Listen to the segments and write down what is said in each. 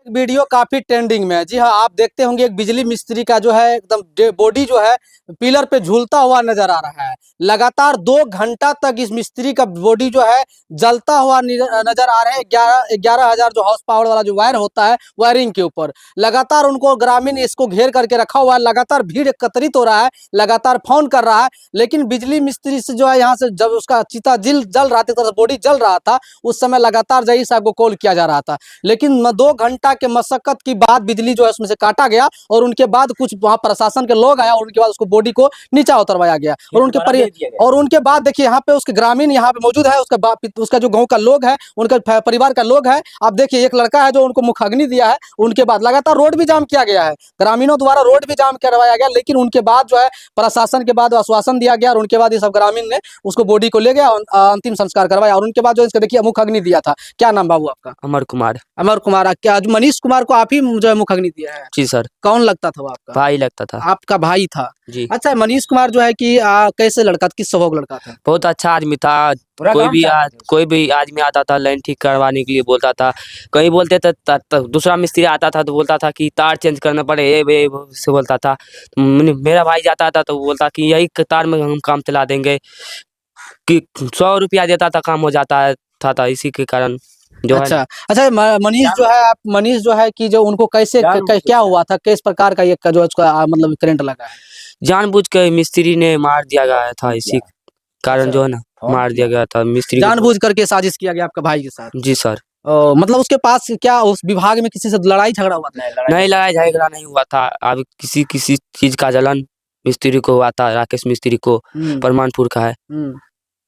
Video काफी trending में है। जी हाँ, आप देखते होंगे एक बिजली मिस्त्री का जो है एकदम बॉडी जो है पिलर पे झूलता हुआ नजर आ रहा है। लगातार 2 घंटा तक इस मिस्त्री का बॉडी जो है जलता हुआ नजर आ रहा है। 11,000 जो हॉर्स पावर वाला जो वायर होता है वायरिंग के ऊपर लगातार उनको ग्रामीण इसको घेर करके रखा हुआ है। लगातार भीड़ एकत्रित हो रहा है, लगातार फोन कर रहा है, लेकिन बिजली मिस्त्री से जो है यहाँ से जब उसका चिता जल रहा था, बॉडी जल रहा था, उस समय लगातार जई साहब को कॉल किया जा रहा था। लेकिन 2 घंटा के मशक्कत की बाद बिजली जो है उसमें से काटा गया और उनके बाद कुछ वहां प्रशासन के लोग आया और उनके बाद उसको बॉडी को नीचा उतरवाया गया और उनके बाद देखिए यहाँ पे उसके ग्रामीण यहाँ पे मौजूद है, उसका जो गांव का लोग है, उनका परिवार का लोग है। आप देखिए एक लड़का है जो उनको मुखाग्नि दिया है। उनके बाद लगातार रोड भी जाम किया गया है, ग्रामीणों द्वारा रोड भी जाम करवाया गया, लेकिन उनके बाद जो है प्रशासन के बाद आश्वासन दिया गया और उनके बाद ये सब ग्रामीण ने उसको बॉडी को ले गया, अंतिम संस्कार करवाया और उनके बाद जो इसका देखिए मुखाग्नि दिया था। क्या नाम बाबू आपका? अमर कुमार। अमर कुमार, क्या मनीष कुमार को आप ही जो है मुखाग्नि दिया है? जी सर। कौन लगता था वो आपका? भाई लगता था। आपका भाई था जी। अच्छा, मनीष कुमार जो है कि कैसे लड़का, किस स्वभाव का लड़का था? बहुत अच्छा आदमी था। कोई भी आदमी आता था लाइन ठीक करवाने के लिए बोलता था। कहीं बोलते थे दूसरा मिस्त्री आता था तो बोलता था कि तार चेंज करना पड़े से बोलता था। मेरा भाई जाता था तो बोलता कि यही तार में हम काम चला देंगे, कि 100 रुपया देता था काम हो जाता था इसी के कारण जो अच्छा है। अच्छा, मनीष जो है कि जो उनको कैसे क्या हुआ था, किस प्रकार का ये जो उसका मतलब करंट लगा है? जानबूझ के मिस्त्री ने मार दिया गया था, इसी कारण जो है ना मार दिया गया था मिस्त्री। जानबूझ करके साजिश किया गया आपका भाई के साथ? जी सर। मतलब उसके पास क्या उस विभाग में किसी से लड़ाई झगड़ा हुआ था? नहीं, लड़ाई झगड़ा नहीं हुआ था। अब किसी चीज का जलन मिस्त्री को हुआ था, राकेश मिस्त्री को, परमानपुर का है।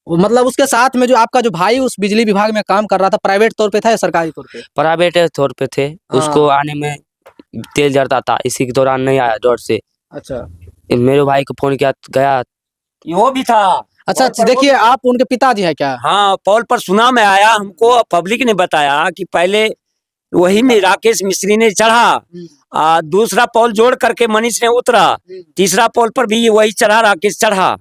मतलब उसके साथ में जो आपका जो भाई उस बिजली विभाग में काम कर रहा था, प्राइवेट तौर पे था या सरकारी तौर पे? प्राइवेट तौर पे थे। उसको आने में तेल जड़ता था, इसी के दौरान नहीं आया जोर से। अच्छा, मेरे भाई को फोन किया गया, वो भी था। अच्छा देखिए, आप उनके पिताजी है क्या? हाँ, पॉल पर सुना में आया, हमको पब्लिक ने बताया कि पहले वही में राकेश मिस्त्री ने चढ़ा, दूसरा पॉल जोड़ करके मनीष ने उतरा, तीसरा पॉल पर भी वही चढ़ा, राकेश चढ़ा।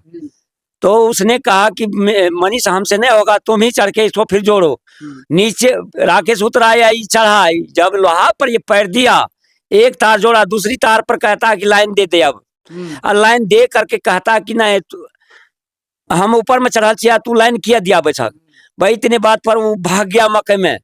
तो उसने कहा कि मनीष हमसे नहीं होगा, तुम ही चढ़ के इसको फिर जोड़ो। नीचे राकेश उतरा या चढ़ा, जब लोहा पर ये पैर दिया, एक तार जोड़ा, दूसरी तार पर कहता कि लाइन दे दे। अब लाइन दे करके कहता कि नहीं हम ऊपर में चढ़ा चिया, तू लाइन किया दिया बैठक भाई। इतने बात पर वो भाग गया मकई में।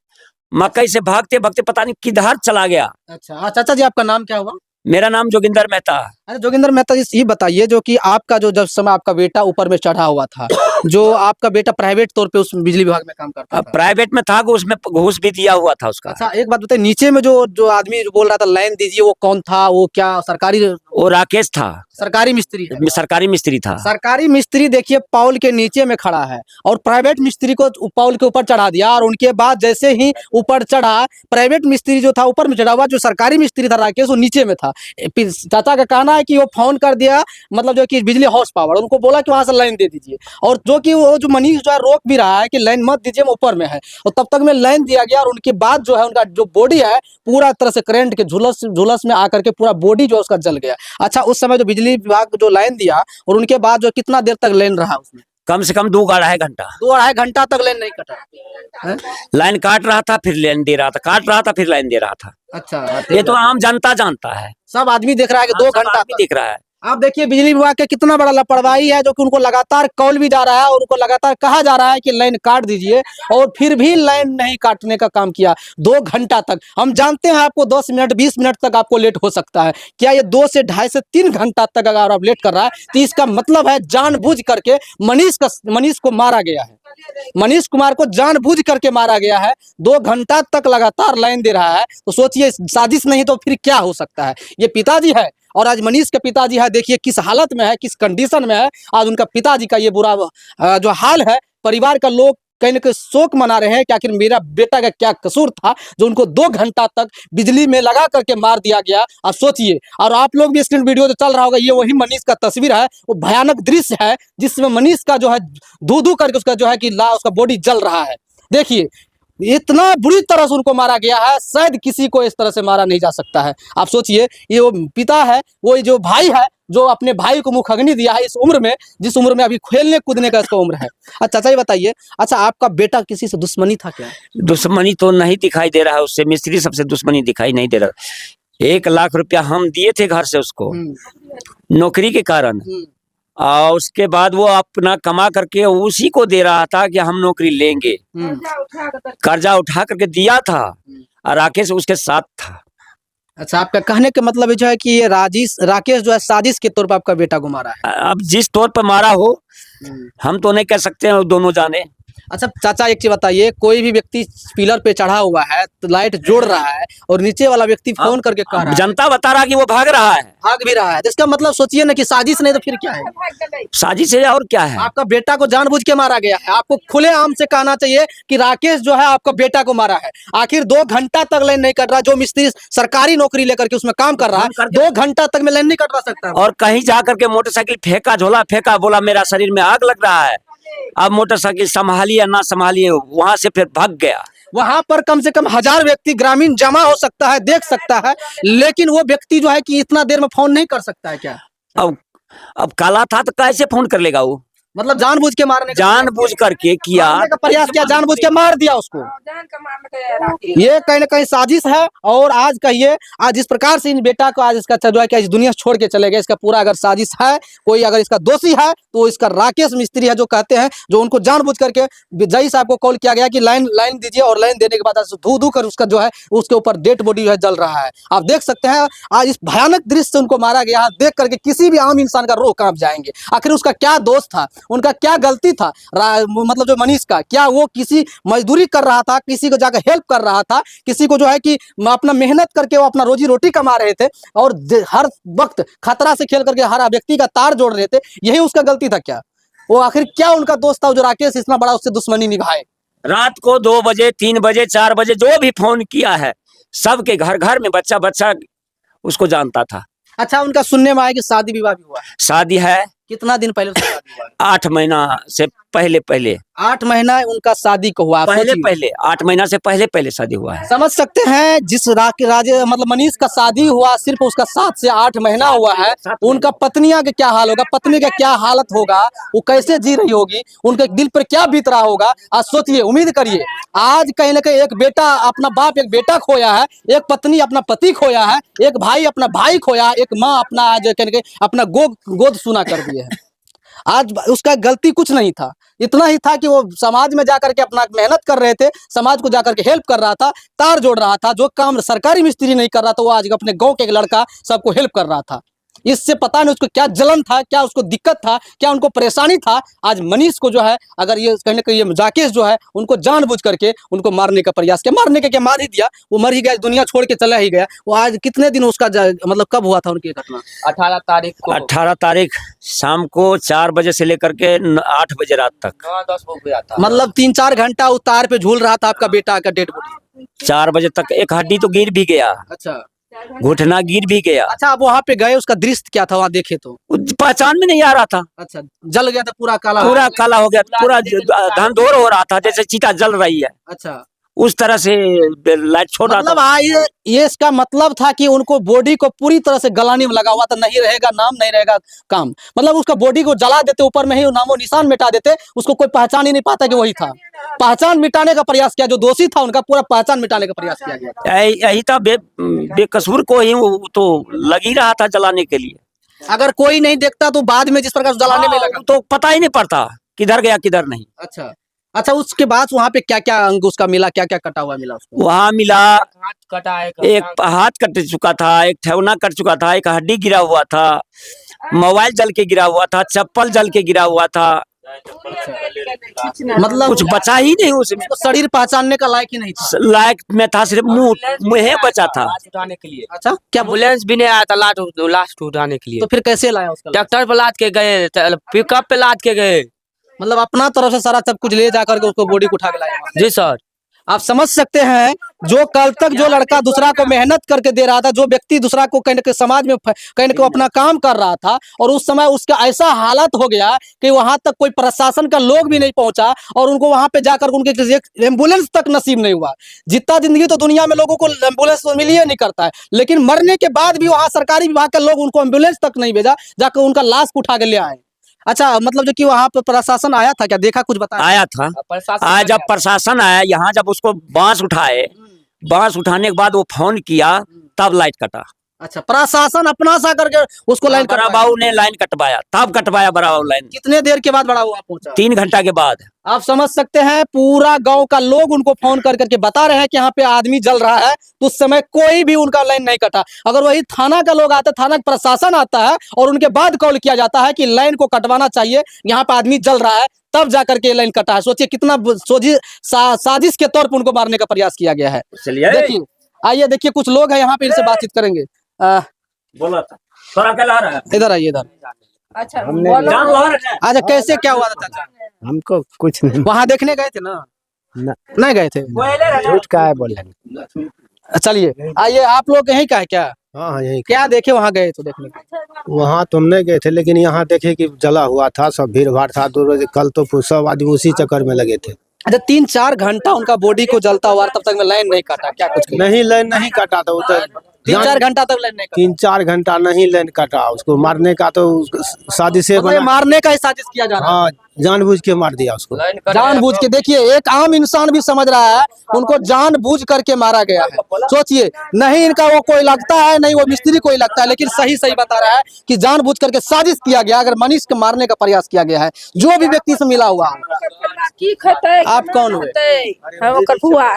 मकई से भागते भागते पता नहीं किधर चला गया। अच्छा चाचा जी, आपका नाम क्या हुआ? मेरा नाम जोगिंदर मेहता। अरे जोगिंदर मेहता जी, ये बताइए जो कि आपका जो जब समय आपका बेटा ऊपर में चढ़ा हुआ था, जो आपका बेटा प्राइवेट तौर पे उस बिजली विभाग में काम करता था? प्राइवेट में था, उसमें घूस भी दिया हुआ था उसका। अच्छा एक बात बताइए, नीचे में जो आदमी जो बोल रहा था लाइन दीजिए, वो कौन था? वो क्या सरकारी? वो राकेश था, सरकारी मिस्त्री है? सरकारी मिस्त्री था। सरकारी मिस्त्री देखिए पॉल के नीचे में खड़ा है और प्राइवेट मिस्त्री को पॉल के ऊपर चढ़ा दिया, और उनके बाद जैसे ही ऊपर चढ़ा, प्राइवेट मिस्त्री जो था ऊपर में चढ़ा हुआ, जो सरकारी मिस्त्री था राकेश वो नीचे में था। चाचा का कहना है कि वो फोन कर दिया, मतलब जो कि बिजली हाउस पावर, उनको बोला कि वहां से लाइन दे दीजिए, और जो कि वो जो मनीष जो है रोक भी रहा है कि लाइन मत दीजिए, ऊपर में है, और तब तक में लाइन दिया गया। और उनके बाद जो है उनका जो बॉडी है पूरा तरह से करंट के झुलस में आकर के पूरा बॉडी जो उसका जल गया। अच्छा, उस समय जो बिजली विभाग जो लाइन दिया और उनके बाद जो कितना देर तक लाइन रहा उसमें? कम से कम 2-2.5 घंटा। 2-2.5 घंटा तक लाइन नहीं कटा? लाइन काट रहा था, फिर लाइन दे रहा था, काट रहा था, फिर लाइन दे रहा था। अच्छा, ये तो आम जनता जानता है, सब आदमी देख रहा है कि 2 घंटा दिख रहा है। आप देखिए बिजली विभाग का कितना बड़ा लापरवाही है, जो कि उनको लगातार कॉल भी जा रहा है और उनको लगातार कहा जा रहा है कि लाइन काट दीजिए, और फिर भी लाइन नहीं काटने का काम किया 2 घंटा तक। हम जानते हैं आपको 10 मिनट 20 मिनट तक आपको लेट हो सकता है, क्या ये 2 से 2.5 से 3 घंटा तक अगर आप लेट कर रहा है तो इसका मतलब है जानबूझ करके मनीष को मारा गया है। मनीष कुमार को जानबूझ करके मारा गया है। 2 घंटा तक लगातार लाइन दे रहा है, तो सोचिए साजिश नहीं तो फिर क्या हो सकता है। ये पिताजी है और आज मनीष के पिताजी है, देखिए किस हालत में है, किस कंडीशन में है। आज उनका पिताजी का ये बुरा जो हाल है, परिवार का लोग कहीं न कहीं शोक मना रहे हैं कि आखिर मेरा बेटा का क्या कसूर था जो उनको 2 घंटा तक बिजली में लगा करके मार दिया गया। आप सोचिए, और आप लोग भी स्क्रीन वीडियो जो चल रहा होगा, ये वही मनीष का तस्वीर है। वो भयानक दृश्य है जिसमें मनीष का जो है धू करके उसका जो है कि उसका बॉडी जल रहा है। देखिए इतना बुरी तरह से उनको मारा गया है, शायद किसी को इस तरह से मारा नहीं जा सकता है। आप सोचिए, ये वो पिता है, वो जो भाई है, जो अपने भाई को मुखग्नि दिया है इस उम्र में, जिस उम्र में अभी खेलने कूदने का इसका उम्र है। अच्छा चाचा ये बताइए, अच्छा आपका बेटा किसी से दुश्मनी था क्या? दुश्मनी तो नहीं दिखाई दे रहा है उससे, मिस्त्री सबसे दुश्मनी दिखाई नहीं दे रहा। 1 लाख रुपया हम दिए थे घर से उसको नौकरी के कारण, और उसके बाद वो अपना कमा करके उसी को दे रहा था कि हम नौकरी लेंगे। कर्जा उठा करके दिया था, और राकेश उसके साथ था। अच्छा, आपका कहने का मतलब ये जो है कि ये राकेश जो है साजिश के तौर पर आपका बेटा को मारा है। अब जिस तौर पर मारा हो, हम तो नहीं कह सकते हैं, वो दोनों जाने। अच्छा चाचा एक चीज बताइए, कोई भी व्यक्ति पिलर पे चढ़ा हुआ है तो लाइट जोड़ रहा है, और नीचे वाला व्यक्ति फोन करके कह रहा है, जनता बता रहा कि वो भाग रहा है, भाग भी रहा है, तो इसका मतलब सोचिए ना कि साजिश नहीं तो फिर क्या है? साजिश है और क्या है। आपका बेटा को जानबूझ के मारा गया है। आपको खुलेआम से कहना चाहिए कि राकेश जो है आपका बेटा को मारा है। आखिर 2 घंटा तक लाइन नहीं कट रहा, जो मिस्त्री सरकारी नौकरी लेकर के उसमें काम कर रहा है, 2 घंटा तक में लाइन नहीं कटवा सकता। और कहीं जा करके मोटरसाइकिल फेंका, झोला फेंका, बोला मेरा शरीर में आग लग रहा है। अब मोटरसाइकिल संभालिए या ना संभालिए, वहां से फिर भाग गया। वहां पर कम से कम 1000 व्यक्ति ग्रामीण जमा हो सकता है, देख सकता है, लेकिन वो व्यक्ति जो है कि इतना देर में फोन नहीं कर सकता है क्या? अब काला था तो कैसे फोन कर लेगा वो? मतलब जानबूझ के मारने का जानबूझ करके किया, मारने का प्रयास किया, जानबूझ के मार दिया उसको। ये कहीं ना कहीं साजिश है। और आज कहिए, आज जिस प्रकार से इन बेटा को आज इसका जो है कि इस दुनिया से छोड़ के चले गए, इसका पूरा अगर साजिश है, कोई अगर इसका दोषी है तो इसका राकेश मिस्त्री है, जो कहते हैं, जो उनको जानबूझ करके जय साहब को कॉल किया गया कि लाइन दीजिए, और लाइन देने के बाद धू धू कर उसका जो है उसके ऊपर डेड बॉडी जो है जल रहा है। आप देख सकते हैं आज इस भयानक दृश्य से उनको मारा गया है, देख करके किसी भी आम इंसान का रूह कांप जाएंगे। आखिर उसका क्या दोष था, उनका क्या गलती था? मतलब जो मनीष का, क्या वो किसी मजदूरी कर रहा था, किसी को जाकर हेल्प कर रहा था, किसी को जो है कि अपना मेहनत करके वो अपना रोजी रोटी कमा रहे थे, और हर वक्त खतरा से खेल करके हर व्यक्ति का तार जोड़ रहे थे, यही उसका गलती था क्या? वो आखिर क्या उनका दोस्त था जो राकेश इतना बड़ा उससे दुश्मनी निभाए? रात को 2 बजे 3 बजे 4 बजे जो भी फोन किया है, सबके घर घर में बच्चा बच्चा उसको जानता था। अच्छा, उनका सुनने में आया कि शादी विवाह भी हुआ है। शादी है, कितना दिन पहले उसका शादी हुआ है? 8 महीना से पहले 8 महीना उनका शादी को हुआ। पहले 8 महीना से पहले शादी हुआ है। समझ सकते हैं, जिस राजे मतलब मनीष का शादी हुआ सिर्फ उसका 7 से 8 महीना हुआ है, उनका पत्नियां का क्या हाल होगा, पत्नी का क्या हालत होगा, वो कैसे जी रही होगी, उनके दिल पर क्या बीत रहा होगा। आज सोचिए, उम्मीद करिए, आज कहीं ना कहीं एक बेटा अपना बाप एक बेटा खोया है, एक पत्नी अपना पति खोया है, एक भाई अपना भाई खोया है, एक माँ अपना आज कहीं ना कहीं अपना गोद सुना कर दिए है। आज उसका गलती कुछ नहीं था, इतना ही था कि वो समाज में जाकर के अपना मेहनत कर रहे थे, समाज को जाकर के हेल्प कर रहा था, तार जोड़ रहा था, जो काम सरकारी मिस्त्री नहीं कर रहा था वो आज अपने गांव के एक लड़का सबको हेल्प कर रहा था। इससे पता नहीं उसको क्या जलन था, क्या उसको दिक्कत था, क्या उनको परेशानी था। आज मनीष को जो है, अगर ये कहीं ना कहीं ये राकेश जो है उनको जानबूझ करके उनको मारने का प्रयास किया, मारने का क्या, मार ही दिया, वो मर ही गया, दुनिया छोड़ के चला ही गया। वो आज कितने दिन उसका मतलब कब हुआ था उनकी घटना? 18 तारीख को, 18 तारीख शाम को 4 बजे से लेकर के 8 बजे रात तक, 9-10 हो गया था। मतलब 3-4 घंटा उतार पे झूल रहा था आपका बेटा का डेड बॉडी। 4 बजे तक एक हड्डी तो गिर भी गया, अच्छा, घुटना गिर भी गया। अच्छा, आप वहाँ पे गए, उसका दृश्य क्या था वहाँ देखे तो? पहचान में नहीं आ रहा था। अच्छा, जल गया था पूरा काला? पूरा काला हो गया, पूरा धंधोर हो रहा था, जैसे चीता जल रही है, अच्छा, उस तरह से लाइट छोड़ रहा मतलब था। ये इसका मतलब था कि उनको बॉडी को पूरी तरह से गलाने में लगा हुआ था, नहीं रहेगा नाम, नहीं रहेगा काम। मतलब उसका बॉडी को जला देते, ऊपर में ही नामो निशान मिटा देते, उसको कोई पहचान ही नहीं पाता कि वही था। पहचान मिटाने का प्रयास किया, जो दोषी था उनका पूरा पहचान मिटाने का प्रयास किया गया। यही था, बेकसूर को ही वो तो लग ही रहा था जलाने के लिए। अगर कोई नहीं देखता तो बाद में जिस प्रकार जलाने में लगा तो पता ही नहीं पड़ता किधर गया किधर नहीं। अच्छा, अच्छा, उसके बाद वहाँ पे क्या क्या अंग उसका मिला, क्या क्या कटा हुआ मिला उसको? वहाँ मिला, हाथ कटा है, एक हाथ कट चुका था, एक ठेवना कट चुका था, एक हड्डी गिरा हुआ था, मोबाइल जल के गिरा हुआ था, चप्पल जल के गिरा हुआ था। मतलब कुछ बचा ही नहीं उसमें, तो शरीर पहचानने का लायक ही नहीं था। लायक में था, सिर्फ मुँह बचा था। लाश उठाने के लिए। अच्छा, क्या एम्बुलेंस भी नहीं आया था लाश उठाने के लिए। तो फिर कैसे लाया उसका? ट्रैक्टर पे लाद के गए, पिकअप पे लाद के गए। मतलब अपना तरफ से सारा सब कुछ ले जाकर के उसको बॉडी को उठा के लाया? जी सर। आप समझ सकते हैं, जो कल तक जो लड़का दूसरा को मेहनत करके दे रहा था, जो व्यक्ति दूसरा को कहीं न कहीं समाज में कहीं न कहीं अपना काम कर रहा था, और उस समय उसका ऐसा हालत हो गया कि वहां तक कोई प्रशासन का लोग भी नहीं पहुंचा और उनको वहां पे जाकर उनके किसी एक एम्बुलेंस तक नसीब नहीं हुआ। जितना जिंदगी तो दुनिया में लोगों को एम्बुलेंस तो मिल ही नहीं करता है, लेकिन मरने के बाद भी वहां सरकारी विभाग के लोग उनको एम्बुलेंस तक नहीं भेजा, जाकर उनका लाश उठा के ले आए। अच्छा, मतलब जो कि वहां पे प्रशासन आया था क्या, देखा कुछ बताया? आया था। आज जब प्रशासन आया यहाँ, जब उसको बांस उठाए, बांस उठाने के बाद वो फोन किया, तब लाइट कटा। अच्छा, प्रशासन अपना सा करके उसको लाइन बड़ा कटवाया। बाबू ने लाइन कटवाया, तब कटवाया बड़ा बाबू लाइन। कितने देर के बाद बड़ा हुआ पहुंचा? 3 घंटा के बाद। आप समझ सकते हैं, पूरा गांव का लोग उनको फोन कर करके बता रहे हैं कि यहाँ पे आदमी जल रहा है, तो उस समय कोई भी उनका लाइन नहीं कटा। अगर वही थाना का लोग आते, थाना का प्रशासन आता है और उनके बाद कॉल किया जाता है कि लाइन को कटवाना चाहिए, यहाँ पे आदमी जल रहा है, तब जाकर के लाइन कटा है। सोचिए कितना साजिश के तौर पर उनको मारने का प्रयास किया गया है। चलिए देखिए, आइए देखिए, कुछ लोग हैं यहाँ पे, इनसे बातचीत करेंगे। बोला था थोड़ा क्या ला रहा है। इधर आइए, इधर। अच्छा जान ला रहा है। अच्छा, कैसे क्या हुआ था चाचा? हमको कुछ नहीं। वहां देखने गए थे ना? नहीं गए थे? झूठ का है बोल रहे। चलिए, आइए, आप लोग यहीं का है क्या? हाँ यही। क्या देखे वहां गए तो देखने? वहाँ तो हम नहीं गए थे, लेकिन यहाँ देखे कि जला हुआ था, सब भीड़ भाड़ था। कल तो सब आदमी उसी चक्कर में लगे थे। अच्छा, 3-4 घंटा उनका बॉडी को जलता हुआ, तब तक में लाइन नहीं काटा क्या? कुछ नहीं लाइन नहीं काटा था उधर। 3-4 घंटा तक लाइन नहीं काटा। 3-4 घंटा नहीं लाइन काटा। उसको मारने का तो साजिश से मतलब ये मारने का ही साजिश किया जा रहा है। हाँ, जानबूझ के मार दिया उसको। जानबूझ के। देखिए, एक आम इंसान भी समझ रहा है उनको जानबूझ करके मारा गया है। सोचिए, नहीं इनका वो कोई लगता है, नहीं वो मिस्त्री कोई लगता है, लेकिन सही सही बता रहा है कि जानबूझ करके साजिश किया गया। अगर मनीष को मारने का प्रयास किया गया है, जो भी व्यक्ति से मिला हुआ। आप कौन हुए? फुआ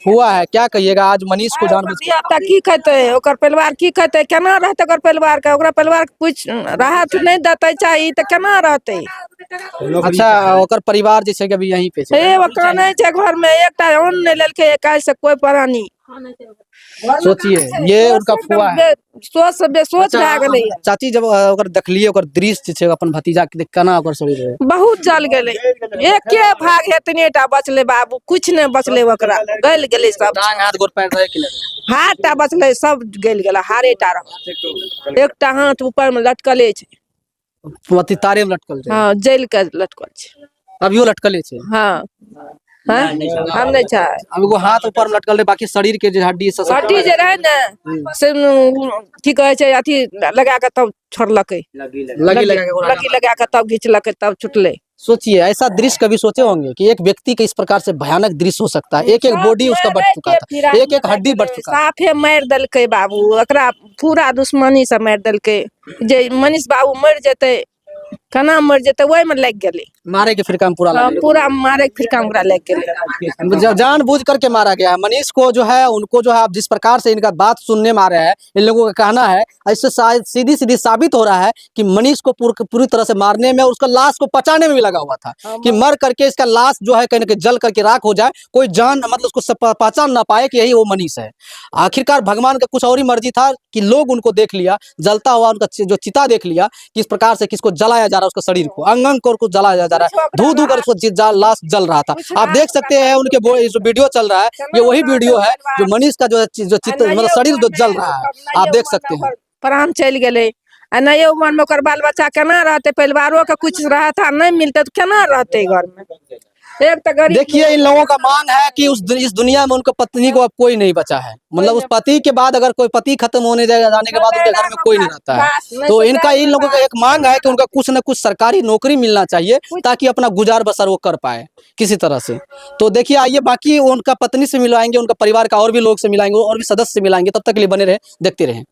हुआ है, क्या कहिएगा? आज मनीष को जानबूझ के की कहते ओकर परिवार की कहते, केना रहते ओकर परिवार के? ओकरा परिवार के कुछ राहत नहीं देते चाहिए तो केना रहते? अच्छा, ओकर परिवार जैसे कि अभी यहीं पे छै। ए ओकरा नहीं छै घर में, एकटा अन्न नहीं लेलके, काज से कोई प्राणी। सोचिए, ये उनका फुआ है। सोच से बेसोच भए गेलै। चाची, जब ओकर देखलिए, ओकर दृश्य छै अपन भतीजा के, केना ओकर शरीर है? बहुत जल गेलै। एके भाग हेतनेटा बचले बाबू, कुछ नहीं बचले ओकरा, गल गेलै सब। टांग हाथ गोड़ पैर रहे कि नहीं? हाथ टा बचले, सब गल गेला, हारेटा रह। एकटा हाथ ऊपर में लटकले छै। अथी तारे में लटकल छै। हाँ, जल के लटकल छै। अभियो लटकले छै। हाँ हाँ, हम नहीं चाहे। अब वो हाथ ऊपर में लटकल रहे, बाकी शरीर के जो हड्डी सब हड्डी जे रहे ने से की कहे छै, अथी लगा के तब छोड़लकै, लगी लगा के तब घिंचलकै, तब छुटले। सोचिए, ऐसा दृश्य कभी सोचे होंगे कि एक व्यक्ति के इस प्रकार से भयानक दृश्य हो सकता है? एक एक बॉडी उसका बच चुका था, एक एक हड्डी बच चुका है। साफे मार देलकै बाबू, ओकरा पूरा दुश्मनी से मार देलकै। जे मनीष बाबू मर जेते, केना मर जेते, वही में लग गेलै। मारे के फिरका में पूरा लग पूरा मारे के फिरका में ओकरा लग गेलै। गया। जानबूझ करके मारा गया है। मनीष को जो है, उनको जो है, आप जिस प्रकार से इनका बात सुनने में आ रहा है, इन लोगों का कहना है, इससे सीधी सीधी साबित हो रहा है कि मनीष को पूरी तरह से मारने में और उसका लाश को पचाने में भी लगा हुआ था, कि मर करके इसका लाश जो है कहीं ना कहीं जल करके राख हो जाए, कोई जान मतलब उसको पहचान ना पाए कि यही वो मनीष है। आखिरकार भगवान का कुछ और ही मर्जी था कि लोग उनको देख लिया जलता हुआ, उनका जो चिता देख लिया, किस प्रकार से किसको जलाया जा रहा है, उसका शरीर को अंग अंग को जलाया जा रहा है, धू धू कर उसको लाश जल रहा था। आप देख सकते हैं उनके जो वीडियो चल रहा है, ये वही वीडियो है जो मनीष का जो मतलब शरीर जो जल रहा है, आप देख सकते हैं। प्राण चल गेलै। आ नहीं उम्र में ओकर बाल बच्चा केना रहते? परिवारों का कुछ रहता नहीं मिलते तो केना रहते घर में? एक तो गरीब। देखिए, इन लोगों का मांग है कि इस दुनिया में उनका पत्नी को अब कोई नहीं बचा है। मतलब उस पति के बाद, अगर कोई पति खत्म होने जाने के बाद उनके घर में कोई नहीं रहता है, तो इन लोगों का एक मांग है कि उनका कुछ न कुछ सरकारी नौकरी मिलना चाहिए, ताकि अपना गुजार बसर वो कर पाए किसी तरह से। तो देखिए, आइए बाकी उनका पत्नी से मिलाएंगे, उनका परिवार का और भी लोग से मिलाएंगे, और भी सदस्य से मिलाएंगे। तब तक के लिए बने रहे, देखते रहे।